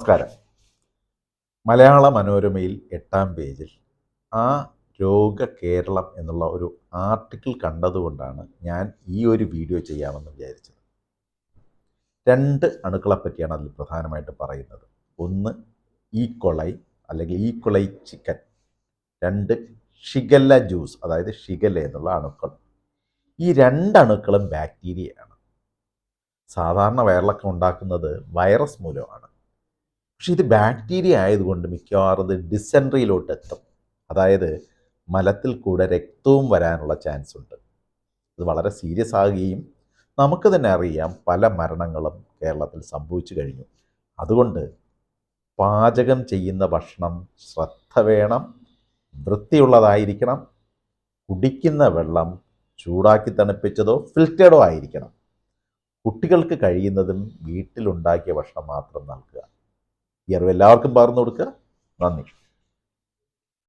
നമസ്കാരം. മലയാള മനോരമയിൽ 8-ാം പേജിൽ ആ രോഗ കേരളം എന്നുള്ള ഒരു ആർട്ടിക്കിൾ കണ്ടതുകൊണ്ടാണ് ഞാൻ ഈ ഒരു വീഡിയോ ചെയ്യാമെന്ന് വിചാരിച്ചത്. 2 അണുക്കളെ പറ്റിയാണ് അതിൽ പ്രധാനമായിട്ട് പറയുന്നത്. ഒന്ന് ഈക്കൊളൈ അല്ലെങ്കിൽ ഈക്കൊളൈ ചിക്കൻ, 2 ഷിഗല്ല ജ്യൂസ് അതായത് ഷിഗല്ല എന്നുള്ള അണുക്കൾ. ഈ 2 അണുക്കളും ബാക്ടീരിയയാണ്. സാധാരണ വയറിളക്കം ഉണ്ടാക്കുന്നത് വൈറസ് മൂലമാണ്. പക്ഷെ ഇത് ബാക്ടീരിയ ആയതുകൊണ്ട് മിക്കവാറും ഇത് ഡിസെൻട്രിയിലോട്ട് എത്തും. അതായത് മലത്തിൽ കൂടെ രക്തവും വരാനുള്ള ചാൻസ് ഉണ്ട്. ഇത് വളരെ സീരിയസ് ആകുകയും നമുക്ക് തന്നെ അറിയാം പല മരണങ്ങളും കേരളത്തിൽ സംഭവിച്ചു കഴിഞ്ഞു. അതുകൊണ്ട് പാചകം ചെയ്യുന്ന ഭക്ഷണം ശ്രദ്ധ വേണം, വൃത്തിയുള്ളതായിരിക്കണം, കുടിക്കുന്ന വെള്ളം ചൂടാക്കി തണുപ്പിച്ചതോ ഫിൽറ്റേഡോ ആയിരിക്കണം. കുട്ടികൾക്ക് കഴിയുന്നതും വീട്ടിലുണ്ടാക്കിയ ഭക്ഷണം മാത്രം നൽകുക. ഈ അറിവ് എല്ലാവർക്കും പകർന്നു കൊടുക്കുക. നന്ദി.